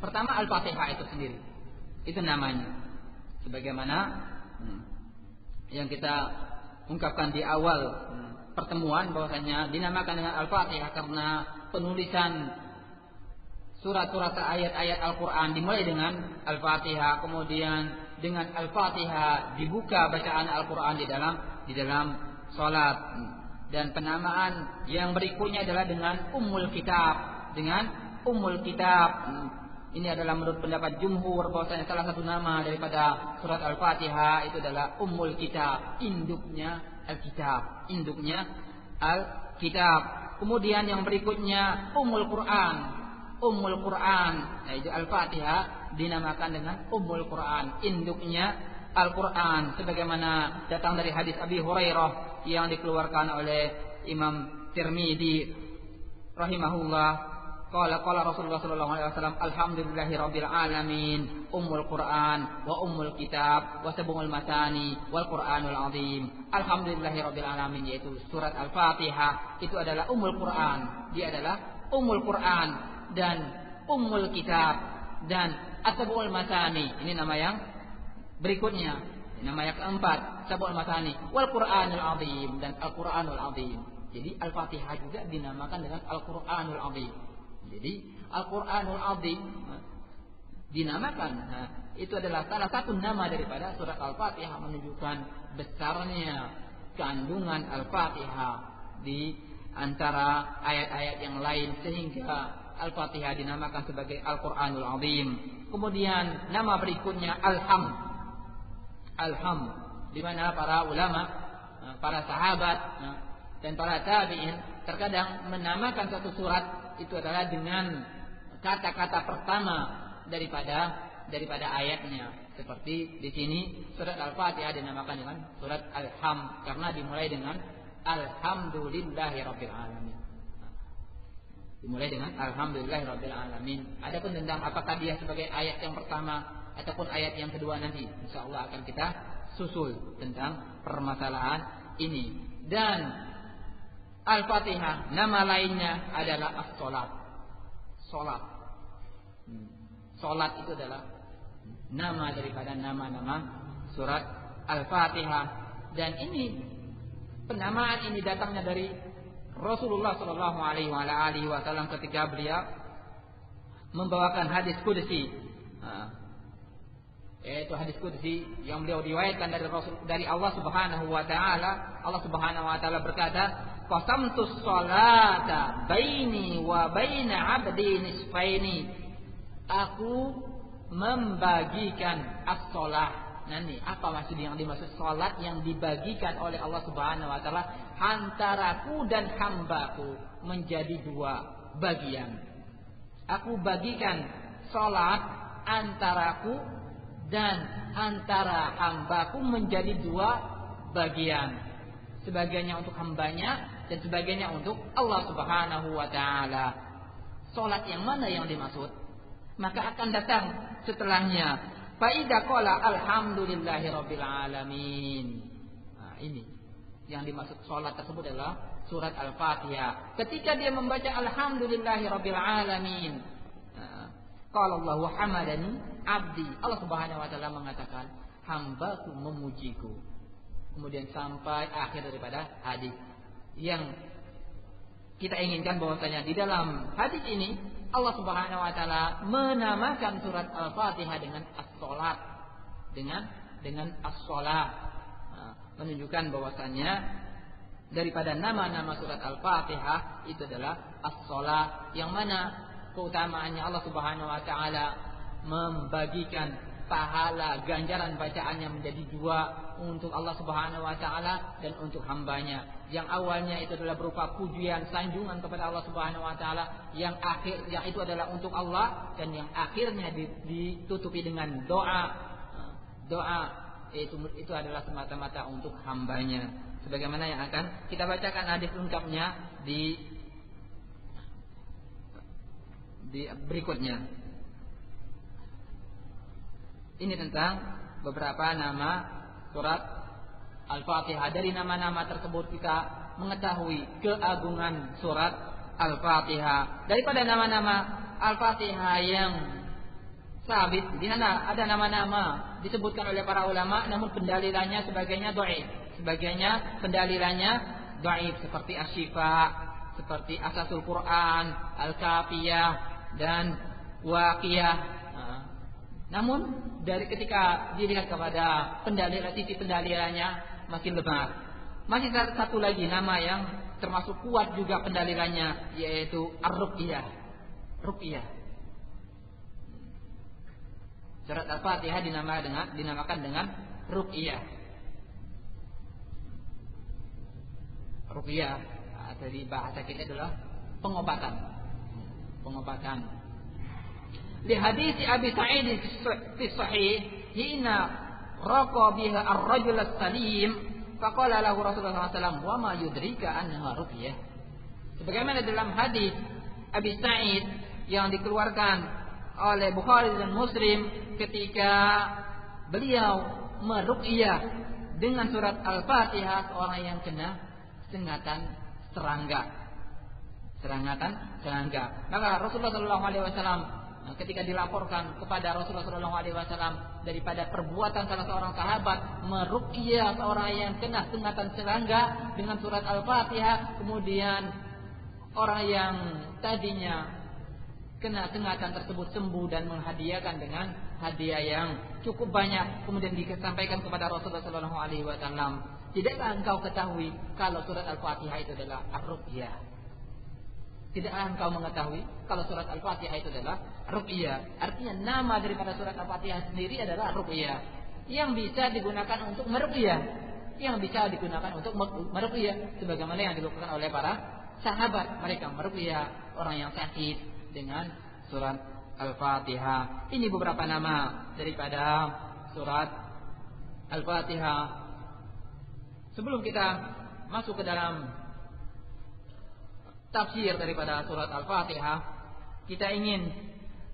Pertama Al-Fatihah itu sendiri. Itu namanya. Sebagaimana yang kita ungkapkan di awal pertemuan bahwasanya dinamakan dengan Al-Fatihah karena penulisan surat-surat ayat-ayat Al-Qur'an dimulai dengan Al-Fatihah, kemudian dengan Al-Fatihah dibuka bacaan Al-Qur'an di dalam salat. Dan penamaan yang berikutnya adalah dengan Ummul Kitab, Ini adalah menurut pendapat jumhur bahwasanya salah satu nama daripada surat Al-Fatihah itu adalah Ummul Kitab, induknya Al-Kitab, Kemudian yang berikutnya Ummul Quran, yaitu Al-Fatihah dinamakan dengan Ummul Quran, induknya Al-Quran, sebagaimana datang dari hadis Abi Hurairah yang dikeluarkan oleh Imam Tirmidzi rahimahullah. Qala Rasulullah sallallahu alaihi wasallam, alhamdulillahi rabbil alamin, Ummul Quran wa Ummul Kitab wa Sab'ul Masani wal Qur'anul Azim. Alhamdulillahi rabbil alamin, yaitu surat Al-Fatihah itu adalah Ummul Quran. Dia adalah Ummul Quran dan Ummul Kitab dan As-Sab'ul Masani. Ini nama yang berikutnya, nama yang keempat, Sab'ul Masani wal Qur'anul Azim dan Al-Qur'anul Azim. Jadi Al-Fatihah juga dinamakan dengan Al-Qur'anul Azim. Jadi Al-Qur'anul Azim dinamakan, itu adalah salah satu nama daripada surat Al-Fatihah, menunjukkan besarnya kandungan Al-Fatihah di antara ayat-ayat yang lain, sehingga Al-Fatihah dinamakan sebagai Al-Qur'anul Azim. Kemudian nama berikutnya Alham, di mana para ulama, para sahabat dan para tabi'in terkadang menamakan satu surat itu adalah dengan kata-kata pertama daripada ayatnya. Seperti di sini surat Al-Fatihah dinamakan dengan surat Alham karena dimulai dengan Alhamdulillahirabbil alamin. Dimulai dengan Alhamdulillahirabbil alamin. Adapun tentang apakah dia sebagai ayat yang pertama ataupun ayat yang kedua, nanti insyaallah akan kita susul tentang permasalahan ini. Dan Al-Fatihah nama lainnya adalah As-Salat. Salat itu adalah nama daripada nama-nama surat Al-Fatihah. Dan ini penamaan ini datangnya dari Rasulullah sallallahu alaihi wasallam ketika beliau membawakan hadis qudsi. Yaitu hadis qudsi yang beliau riwayatkan dari Allah Subhanahu wa taala. Allah Subhanahu wa taala berkata, qasamtus sholata baini wa baina 'abdi nisfaini. Aku membagikan as-shalah. Nanti apa maksud yang dimaksud salat yang dibagikan oleh Allah Subhanahu wa taala antaraku dan hambaku menjadi dua bagian. Aku bagikan salat antaraku dan antara hambaku menjadi dua bagian. Sebagiannya untuk hambanya dan sebagiannya untuk Allah Subhanahu wa taala. Salat yang mana yang dimaksud? Maka akan datang setelahnya fa idza qala alhamdulillahirabbil alamin. Nah, ini yang dimaksud salat tersebut adalah surat Al-Fatihah. Ketika dia membaca alhamdulillahirabbil alamin, qala Allahu hamadani abdi. Allah Subhanahu wa taala mengatakan hambaku memujiku. Kemudian sampai akhir daripada hadis. Yang kita inginkan bahwasanya di dalam hadis ini Allah Subhanahu wa taala menamakan surat Al-Fatihah dengan as-salat, dengan as-salat, menunjukkan bahwasanya daripada nama-nama surat Al-Fatihah itu adalah as-salat, yang mana keutamaannya Allah Subhanahu wa taala membagikan pahala ganjaran bacaannya menjadi dua, untuk Allah Subhanahu wa taala dan untuk hambanya. Yang awalnya itu adalah berupa pujian sanjungan kepada Allah Subhanahu wa taala, yang itu adalah untuk Allah, dan yang akhirnya ditutupi dengan doa. Doa itu adalah semata-mata untuk hambanya. Sebagaimana yang akan kita bacakan hadis lengkapnya di berikutnya. Ini tentang beberapa nama surat Al-Fatihah. Dari nama-nama tersebut kita mengetahui keagungan surat Al-Fatihah. Daripada nama-nama Al-Fatihah yang sabit. Di sana ada nama-nama disebutkan oleh para ulama, namun pendalilannya sebagainya dhaif. Sebagainya pendalilannya dhaif, seperti Asy-Syifa, seperti Asasul Quran, Al-Kafiyah dan Waqiyah. Namun dari ketika dilihat kepada sisi pendalilannya makin lemah. Masih satu lagi nama yang termasuk kuat juga pendalilannya, yaitu Ar-Ruqyah. Ruqyah. Surat Al-Fatihah dinamakan dengan Ruqyah. Ruqyah dari bahasa kita adalah pengobatan. Di hadis Abi Sa'id fi sahih, hina raqa biha ar-rajul as-salim, faqala lahu Rasulullah SAW, wa ma yudrika annaha ruqyah. Sebagaimana dalam hadis Abi Sa'id yang dikeluarkan oleh Bukhari dan Muslim, ketika beliau meruqyah dengan surat Al-Fatihah seorang yang kena serangga. Maka Rasulullah SAW ketika dilaporkan kepada Rasulullah SAW daripada perbuatan salah seorang sahabat meruqyah seorang yang kena sengatan serangga dengan surat Al-Fatihah, kemudian orang yang tadinya kena sengatan tersebut sembuh dan menghadiahkan dengan hadiah yang cukup banyak, kemudian disampaikan kepada Rasulullah SAW. Tidakkah engkau ketahui kalau surat Al-Fatihah itu adalah ar-ruqyah? Tidakkah engkau mengetahui kalau surat Al-Fatihah itu adalah ruqyah? Artinya nama daripada surat Al-Fatihah sendiri adalah ruqyah, yang bisa digunakan untuk meruqyah, sebagaimana yang dilakukan oleh para sahabat. Mereka meruqyah orang yang sakit dengan surat Al-Fatihah. Ini beberapa nama daripada surat Al-Fatihah. Sebelum kita masuk ke dalam tafsir daripada surat Al-Fatihah, kita ingin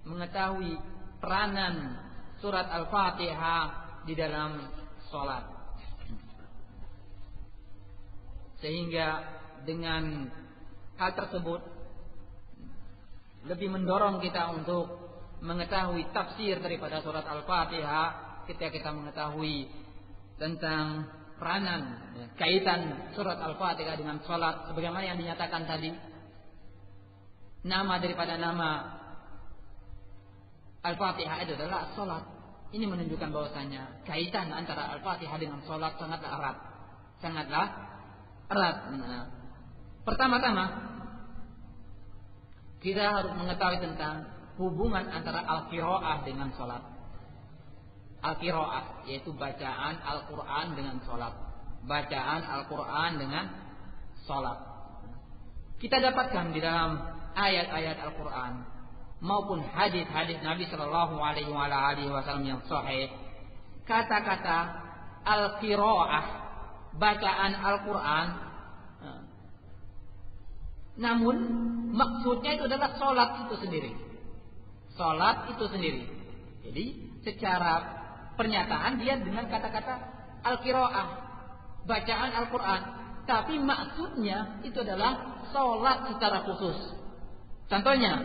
mengetahui peranan surat Al-Fatihah di dalam sholat, sehingga dengan hal tersebut lebih mendorong kita untuk mengetahui tafsir daripada surat Al-Fatihah ketika kita mengetahui tentang peranan kaitan surat Al-Fatihah dengan sholat. Sebagaimana yang dinyatakan tadi, nama daripada nama Al-Fatihah itu adalah sholat. Ini menunjukkan bahwasanya kaitan antara Al-Fatihah dengan sholat sangatlah erat. Pertama-tama kita harus mengetahui tentang hubungan antara al-qiraah dengan sholat. Al-qiraah yaitu bacaan Al-Quran dengan sholat. Bacaan Al-Quran dengan sholat. Kita dapatkan di dalam ayat-ayat Al-Quran maupun hadis-hadis Nabi Sallallahu Alaihi Wasallam yang sahih, kata-kata al-qiraah, bacaan Al-Quran, namun maksudnya itu adalah sholat itu sendiri. Jadi secara pernyataan dia dengan kata-kata al-qiraah, bacaan Al-Quran, tapi maksudnya itu adalah sholat secara khusus. Contohnya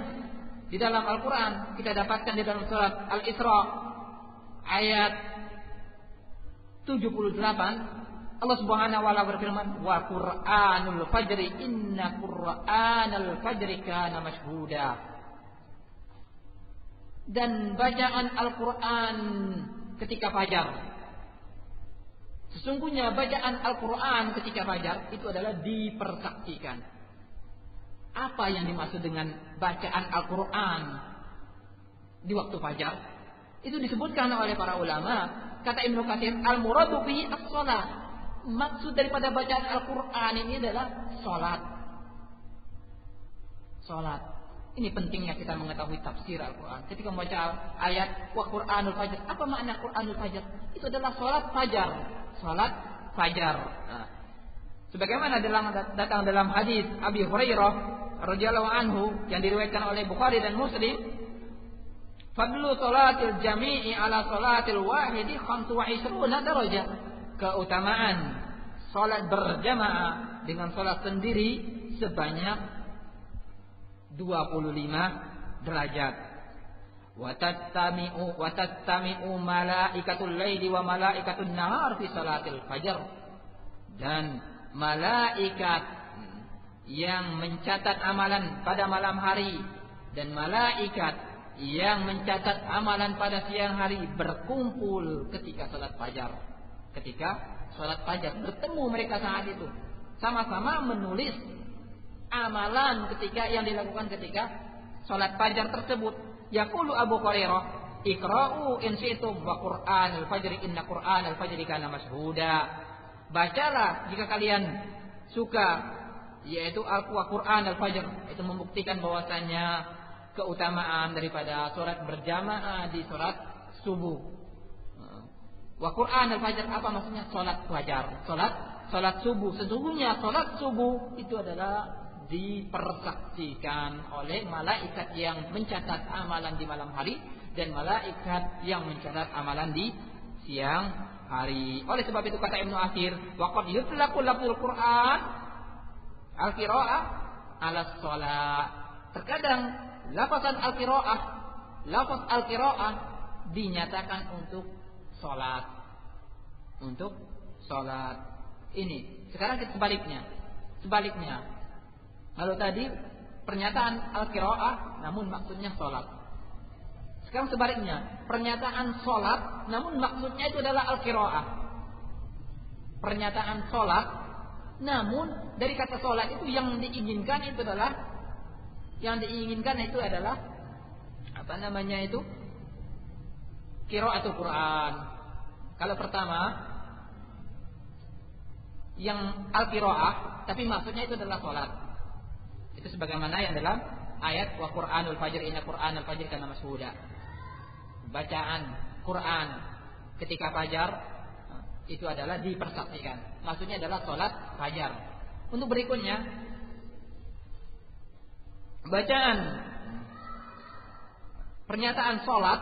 di dalam Al-Quran kita dapatkan di dalam surat Al-Isra ayat 78, Allah Subhanahu wa ta'ala berfirman, wa Qur'anul fajri inna Qur'anal fajri kana mashhuda. Dan bacaan Al-Quran ketika fajar, sesungguhnya bacaan Al-Quran ketika fajar itu adalah dipersaksikan. Apa yang dimaksud dengan bacaan Al-Quran di waktu fajar? Itu disebutkan oleh para ulama. Kata Ibnu Katsir, al-muradu bihi as-shalah. Maksud daripada bacaan Al-Quran ini adalah salat. Ini pentingnya kita mengetahui tafsir Al-Quran. Ketika membaca ayat wa Qur'anul fajr, apa makna Qur'anul fajr? Itu adalah salat fajar. Nah, sebagaimana datang dalam hadis Abi Hurairah radhiyallahu anhu yang diriwayatkan oleh Bukhari dan Muslim, fadlu salatil jami'i ala salatil wahidi 25 darajah. Keutamaan salat berjamaah dengan salat sendiri sebanyak 25 derajat. wa tattami'u malaikatul laili wa malaikatun nahar fi salatil fajr. Dan malaikat yang mencatat amalan pada malam hari dan malaikat yang mencatat amalan pada siang hari berkumpul ketika salat fajar. Ketika salat fajar bertemu mereka saat itu, sama-sama menulis amalan ketika yang dilakukan ketika salat fajar tersebut. Yaqulu Abu Hurairah, "Iqra'u in syi'tum wa Qur'anal fajri inna Qur'anal fajri kana mashhuda." Bacalah jika kalian suka, yaitu Al-Qur'an Al-Fajr. Itu membuktikan bahwasanya keutamaan daripada salat berjamaah di salat subuh. Wa Qur'an Al-Fajr, apa maksudnya? Salat fajar, salat subuh. Sesungguhnya salat subuh itu adalah dipersaksikan oleh malaikat yang mencatat amalan di malam hari dan malaikat yang mencatat amalan di siang hari. Oleh sebab itu kata Ibnu Athir, waqad yutlaqu lafzul Qur'an al-qira'ah ala shalah. Terkadang lafazan al-qira'ah, lafaz al-qira'ah dinyatakan untuk salat. Untuk salat. Ini sekarang sebaliknya. Lalu tadi pernyataan al-qira'ah namun maksudnya salat. Sekarang sebaliknya, pernyataan salat namun maksudnya itu adalah al-qira'ah. Pernyataan salat namun dari kata salat itu yang diinginkan itu adalah apa namanya itu? Qira'atul Quran. Kalau pertama yang al-qira'ah tapi maksudnya itu adalah salat. Itu sebagaimana yang dalam ayat wa Qur'anul fajr inna Qur'anal fajr kana mashhuda. Bacaan Quran ketika fajar itu adalah dipersaksikan. Maksudnya adalah salat fajar. Untuk berikutnya bacaan pernyataan salat,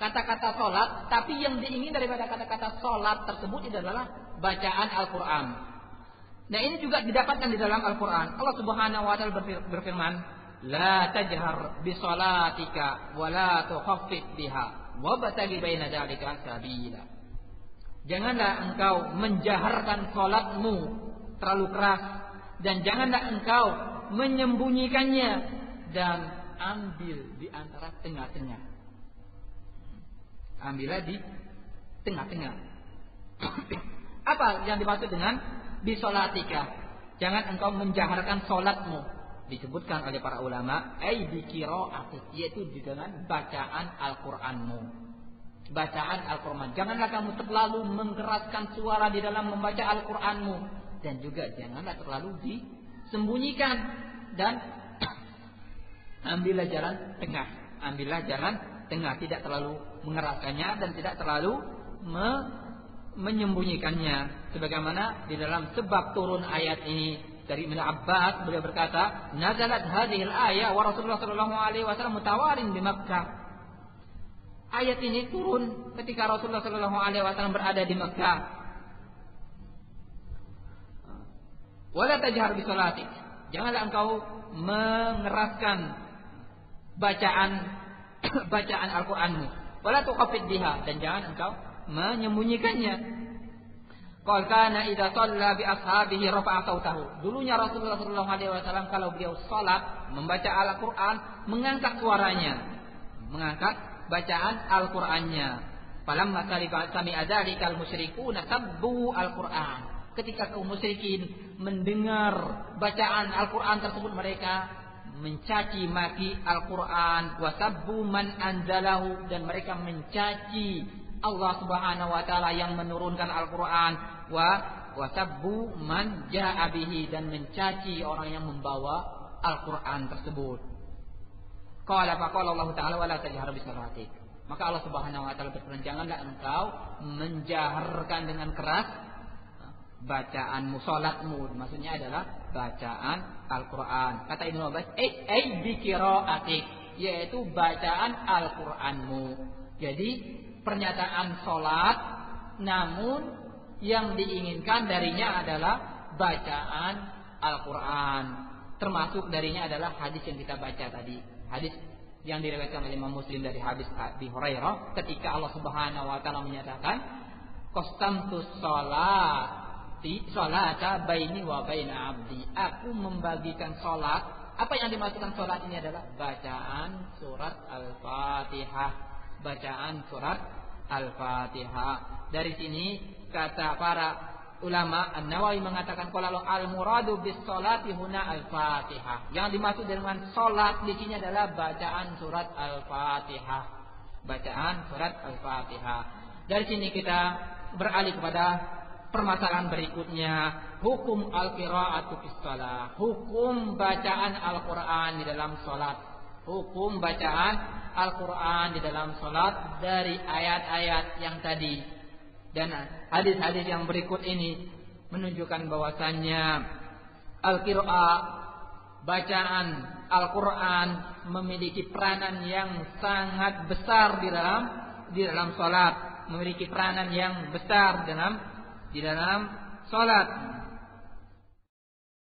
kata-kata salat, tapi yang diingin daripada kata-kata salat tersebut adalah bacaan Al-Qur'an. Nah, ini juga didapatkan di dalam Al-Qur'an. Allah Subhanahu wa taala berfirman, "La tajhar bi salatika wa la tukhaffif biha wabtaghi baina dzalika sabila." Janganlah engkau menjaharkan salatmu terlalu keras dan janganlah engkau menyembunyikannya dan ambil di antara tengah-tengah. Ambillah di tengah-tengah. Apa yang dimaksud dengan bisolatika? Jangan engkau menjaharkan solatmu. Disebutkan oleh para ulama, bi qira'atik, yaitu dengan bacaan Al-Qur'anmu. Bacaan Al-Qur'an. Janganlah kamu terlalu mengkeraskan suara di dalam membaca Al-Qur'anmu dan juga janganlah terlalu disembunyikan dan ambillah jalan tengah. Ambillah jalan tengah, tidak terlalu mengeraskannya dan tidak terlalu menyembunyikannya. Sebagaimana di dalam sebab turun ayat ini dari Ibnu Abbas, beliau berkata, "Nazalat hadhil ayat wa Rasulullah sallallahu alaihi wasallam mutawarin di Makkah." Ayat ini turun ketika Rasulullah sallallahu alaihi wasallam berada di Makkah. Wala tajhar bi salatik. Janganlah engkau mengeraskan bacaan Al-Qur'anmu. Wala tuqaffid biha, dan jangan engkau menyembunyikannya. Qala kana idza shalla bi ashabihi rafa'a sautahu. Dulunya Rasulullah sallallahu alaihi wasallam kalau beliau salat membaca Al-Qur'an mengangkat suaranya, mengangkat bacaan Al-Qur'annya. Falamma sami'a dzalikal musyrikuuna sabbu Al-Qur'an. Ketika kaum musyrikin mendengar bacaan Al-Qur'an tersebut, mereka mencaci maki Al-Qur'an, wa sabbu man anzalahu, dan mereka mencaci Allah Subhanahu wa taala yang menurunkan Al-Qur'an, wa sabbu man jaa'a bihi, dan mencaci orang yang membawa Al-Qur'an tersebut. Qala Allah taala wala tajhar bi salatik. Maka Allah Subhanahu wa taala berfirman, janganlah engkau menjaharkan dengan keras bacaanmu, salatmu. Maksudnya adalah bacaan Al-Qur'an. Kata Ibnu Abbas, bi qira'atik, yaitu bacaan Al-Qur'anmu. Jadi pernyataan salat namun yang diinginkan darinya adalah bacaan Al-Qur'an. Termasuk darinya adalah hadis yang kita baca tadi. Hadis yang diriwayatkan oleh Imam Muslim dari hadis Abi Hurairah ketika Allah Subhanahu wa taala menyatakan qastamtus salata baini wa baina abdi. Aku membagikan salat. Apa yang dimaksudkan salat ini adalah bacaan surat Al-Fatihah. Bacaan surat Al-Fatihah. Dari sini kata para ulama, An-Nawawi mengatakan kalau al-muradu bis salati huna al-Fatihah. Yang dimaksud dengan salat di sini adalah bacaan surat Al-Fatihah. Bacaan surat Al-Fatihah. Dari sini kita beralih kepada permasalahan berikutnya, hukum al-qira'atu fis shalah. Hukum bacaan Al-Qur'an di dalam salat. Hukum bacaan Al-Qur'an di dalam salat dari ayat-ayat yang tadi. Dan hadis-hadis yang berikut ini menunjukkan bahwasannya al-qira'ah, bacaan Al-Quran memiliki peranan yang sangat besar di dalam salat, memiliki peranan yang besar di dalam salat.